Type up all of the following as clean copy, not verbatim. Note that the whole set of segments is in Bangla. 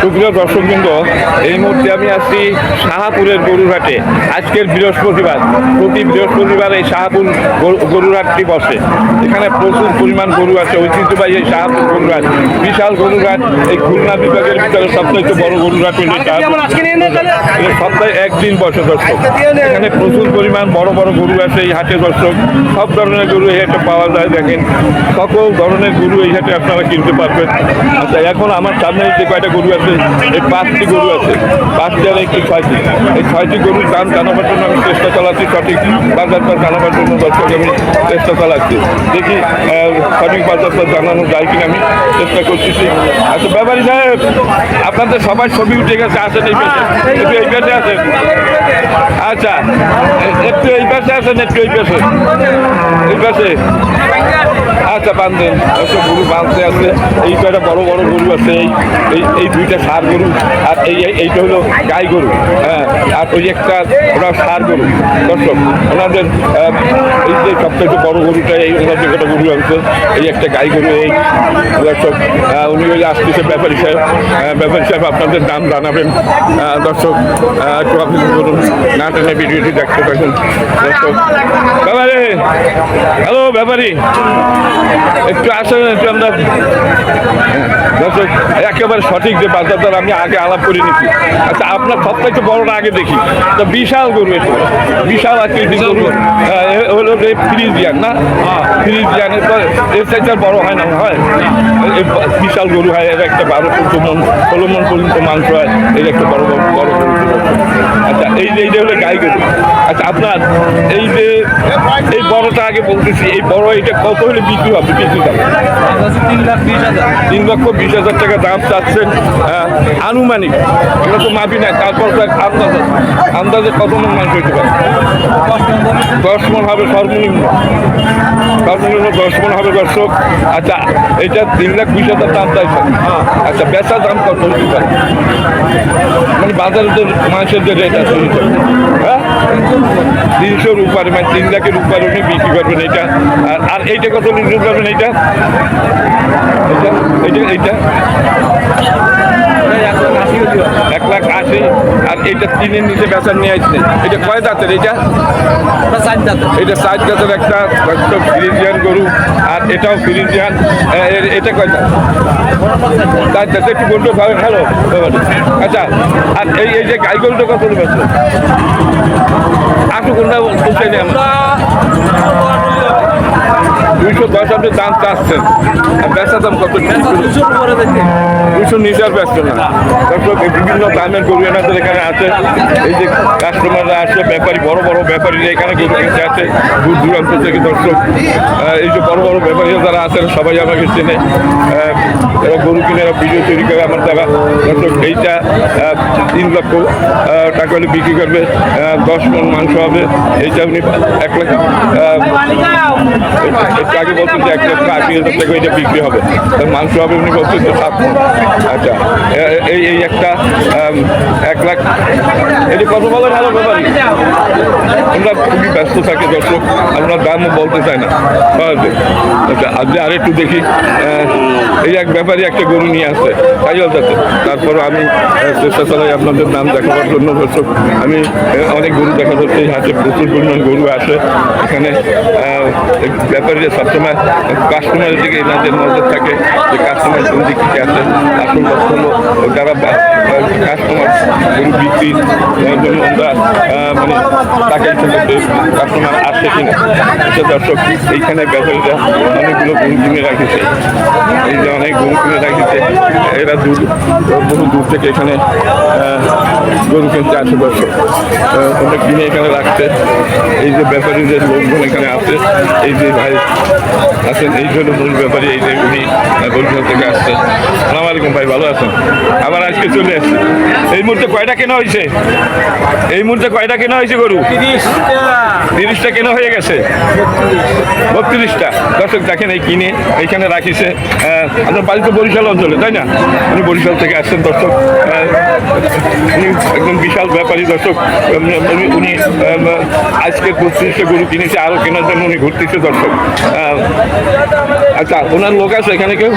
সুপ্রিয় দর্শকবৃন্দ, এই মুহূর্তে আমি আছি শাহাপুরের গরুরহাটে। আজকের বৃহস্পতিবার, প্রতি বৃহস্পতিবার এই শাহাপুর গরুরহাটটি বসে। এখানে প্রচুর পরিমাণ গরু আছে। ঐতিহ্যবাহী এই শাহাপুর গরুরহাট, বিশাল গরুরহাট। এই খুলনা বিভাগের ভিতরে সবথেকে বড় গরুরহাট হল সপ্তাহে একদিন বসে দর্শক। এখানে প্রচুর পরিমাণ বড় বড় গরু আছে এই হাটে দর্শক। সব ধরনের গরু এই হাটে পাওয়া যায়। দেখেন, সকল ধরনের গরু এই হাটে আপনারা কিনতে পারবেন। আচ্ছা, এখন আমার সামনে যে কয়টা গরু আছে, এই 5টি গরু আছে। 5টি আর একটি 6টি। এই 6টি গরুর দাম জানাবার জন্য আমি চেষ্টা চালাচ্ছি, সঠিক বাজারটা জানাবার জন্য দর্শক আমি চেষ্টা চালাচ্ছি। দেখি সঠিক বাজারটা জানানো যায় কিনা, আমি চেষ্টা করতেছি। আচ্ছা ব্যাপারী সাহেব, আপনাদের সবাই ছবি উঠে গেছে, আসেন এই পাশে, একটু এই পাশে আসেন। আচ্ছা, একটু এই পাশে আসেন, একটু এই পাশে, এই পাশে। আচ্ছা, বাঁধেন। একটা গরু বাঁধতে আছে। এই কয়টা বড় বড় গরু আছে। এই দুইটা ষাঁড় গরু, আর এইটা হলো গাই গরু। হ্যাঁ, আর ওই একটা ওরা ষাঁড় গরু দর্শক। ওনাদের এই যে সবথেকে বড় গরুটা, এই ওনার যে কটা গরু আছে, এই একটা গাই গরু। এই দর্শক উনি হলে আসতেছে ব্যাপারী সাহেব। ব্যাপারী সাহেব, আপনাদের দাম জানাবেন দর্শক। একটু আপনি বলুন, না টেনে ভিডিওটি দেখতে পাবেন দর্শক। ব্যাপারে, হ্যালো ব্যাপারী, একটু আসেন, একটু আমরা দর্শক একেবারে সঠিক যে বাজার দর আমি আগে আলাপ করে নিচ্ছি। আচ্ছা, আপনার সবথেকে বড়টা আগে দেখি। তো বিশাল গরু, এটা বিশাল আকৃতির গরু। হলো ফ্রিজিয়ান, না ফ্রিজিয়ান, এর চাইতে বড় হয় না, হয় বিশাল গরু হয়। এর একটা 12-14 মন 16 মন পর্যন্ত মাংস হয়। এর একটা বড় বড় বড় গরু। আচ্ছা, এইটা হলো গাই গরু। আচ্ছা, আপনার এই যে এই বড়টা আগে বলতেছি, এই বড় এটা কত হলে বিক্রি হবে? বিক্রি দাম 3,20,000 টাকা দাম চাচ্ছেন আনুমানিক। এটা তো মাপি না, তারপর আন্দাজে কত মন মাংস হইতে পারে? 10 মন হবে সর্বনিম্ন। 10 মন হবে দর্শক। আচ্ছা, এটা 3,20,000 দাম চাইছেন। আচ্ছা, বেচার দাম কত হইতে পারে? মানে বাজারে যে মাংসের যে রেট আছে, হ্যাঁ 300-র উপরে, মানে 3 লাখের উপরে উনি বিক্রি করবেন এটা। আর এইটা কত বিক্রি করবেন? এইটা 1,80,000। আর এইটা 3-এর নিচে বেচার নিয়ে আসছে। এটা কয় দাঁতের? এটা 7 দাঁতের একটা ফ্রিজিয়ান গরু। আর এটাও ফ্রিজিয়ান। এটা কয় দাঁত? 4 দাঁত। একটু গরুটা ভালো ভালো। আচ্ছা, আর এই যে গাই গরুটা কত বেচছে? আটু কোনটা বুঝতে নেই আমরা। 210 আপনি দাম চাচ্ছেন, আর বেচার দাম কত? 200 নিচে আর ব্যস্ত না দর্শক। বিভিন্ন দামের গরু এনাদের এখানে আছে। এই যে কাস্টমাররা আসে, ব্যাপারী, বড় বড় ব্যাপারীরা এখানে গরু কিনতে আছে দূর দূরান্ত থেকে দর্শক। এই যে বড় বড় ব্যাপারীরা যারা আছেন সবাই আমাকে চেনে। এরা গরু কিনে এরা ভিডিও তৈরি করে আমার দ্বারা দর্শক। এইটা 3 লক্ষ টাকা হলে বিক্রি করবে। 10 মন মাংস হবে। এইটা উনি 1 লাখ একটু আগে বলছেন যে 1,80,000 টাকা এটা বিক্রি হবে। মাংস হবে উনি বলছেন যে 7 মন। আচ্ছা, এই একটা 1 লাখ। এটি কত বলে ভালো ব্যাপারী? আমরা খুবই ব্যস্ত থাকি দর্শক, আমরা দামও বলতে চাই না। আচ্ছা, আজকে আরেকটু দেখি। এই এক ব্যাপারী একটা গরু নিয়ে আসছে কাইয়াল যাচ্ছে। তারপরে আমি চেষ্টা চালাই আপনাদের নাম দেখাবার জন্য দর্শক। আমি অনেক গরু দেখা যাচ্ছে এই হাটে, প্রচুর পরিমাণ গরু আসে এখানে। ব্যাপারীরা সবসময় কাস্টমারের দিকে এনাদের নজর থাকে যে কাস্টমার কোন দিক থেকে আসে। আসল লক্ষ্য হলো যারা কাস্টমার গরু বিক্রি জন্য আমরা মানে তাকে কাস্টমার আসে কিনা। আচ্ছা দর্শক, এইখানে ব্যাপারীরা অনেকগুলো গরু কিনে রাখেছে। এই যে অনেক গরু কিনে রাখেছে। এরা বহু দূর থেকে এখানে গরু কিনতে আসে দর্শক। ওটা কিনে এখানে রাখছে। এই যে ব্যাপারীদের লোকজন এখানে আসে। এই যে ভাই আছেন, এই জন্য মূল ব্যাপারী। এই যে উনি বরিশাল থেকে আসছেন। আসসালামু আলাইকুম ভাই, ভালো আছেন? আবার আজকে চলে আসছে। এই মুহূর্তে কয়টা কেনা হয়েছে? এই মুহূর্তে কয়টা কেনা হয়েছে গরু? 30টা কেনা হয়ে গেছে। 32টা দর্শক দেখেন। এই কিনে এইখানে রাখিছে। আপনার বাড়ি তো বরিশাল অঞ্চলে, তাই না? উনি বরিশাল থেকে আসছেন দর্শক। উনি একদম বিশাল ব্যাপারী দর্শক। উনি আজকে 32টা গরু কিনেছে, আরও কেনার জন্য উনি ঘুরতেছে দর্শক। আচ্ছা, ওনার লোক আছে এখানে কেউ?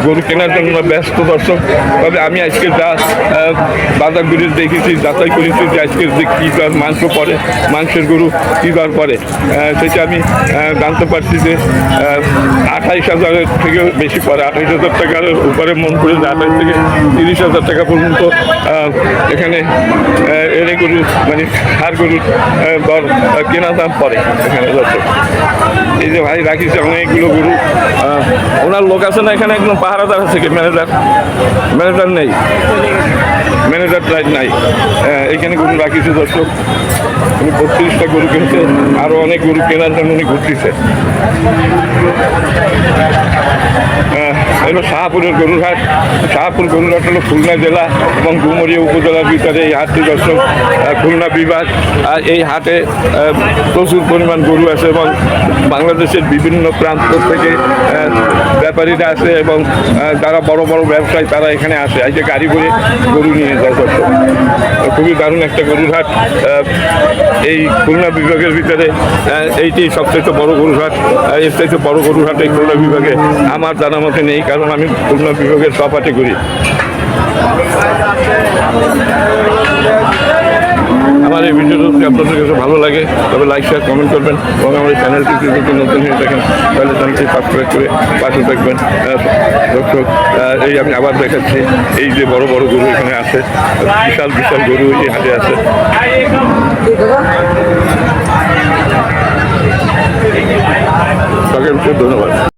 গরু কেনার জন্য ব্যস্ত দর্শক। তবে আমি আজকে যা বাজারগুলি দেখেছি, যাচাই করেছি যে আজকের যে কী দর মাংস পড়ে, মাংসের গরু কী দর পড়ে, সেটা আমি জানতে পারছি যে 28,000-এর থেকে বেশি পড়ে। 28,000 টাকার উপরে মন করে যে 28 থেকে 30,000 টাকা পর্যন্ত এখানে এর গরু মানে হাড় গরুর দর কেনা দাম পড়ে এখানে দর্শক। এই যে ভাই রাখিছে অনেকগুলো গরু, ওনার লোক আছে না এখানে, একদম পাহারাদার আছে কি? ম্যানেজার নেই, ম্যানেজার নাই। এখানে গরু রাখিছে দর্শক। উনি 32টা গরু কিনছে, আরও অনেক গরু কেনার জন্য উনি ঘুরতেছে। এগুলো শাহপুরের গরুরহাট। শাহপুর গরুরহাট হলো খুলনা জেলা এবং ডুমুরিয়া উপজেলার ভিতরে এই হাটটি দর্শক, খুলনা বিভাগ। আর এই হাটে প্রচুর পরিমাণ গরু আছে এবং বাংলাদেশের বিভিন্ন প্রান্ত থেকে ব্যাপারীরা আসে এবং যারা বড় বড় ব্যবসায়ী তারা এখানে আসে, এই যে গাড়ি করে গরু নিয়ে যায় দর্শক। খুবই দারুণ একটা গরুর হাট এই খুলনা বিভাগের ভিতরে। এইটি সবচেয়ে বড় গরুর হাট। এর চাইতে বড় গরুর হাট এই খুলনা বিভাগে আমার জানা মতে নেই, কারণ আমি খুলনা বিভাগের সব হাটে ঘুরি। আমার এই ভিডিওটা যদি আপনাদের কাছে ভালো লাগে তবে লাইক শেয়ার কমেন্ট করবেন এবং আমার এই চ্যানেলটি যদি নতুন হয়ে থাকেন তাহলে চ্যানেলটি সাবস্ক্রাইব করে পাশে থাকবেন দর্শক। এই আমি আবার দেখাচ্ছি, এই যে বড় বড় গরু এখানে আছে, বিশাল বিশাল গরু এই হাটে আছে। সকলকে ধন্যবাদ।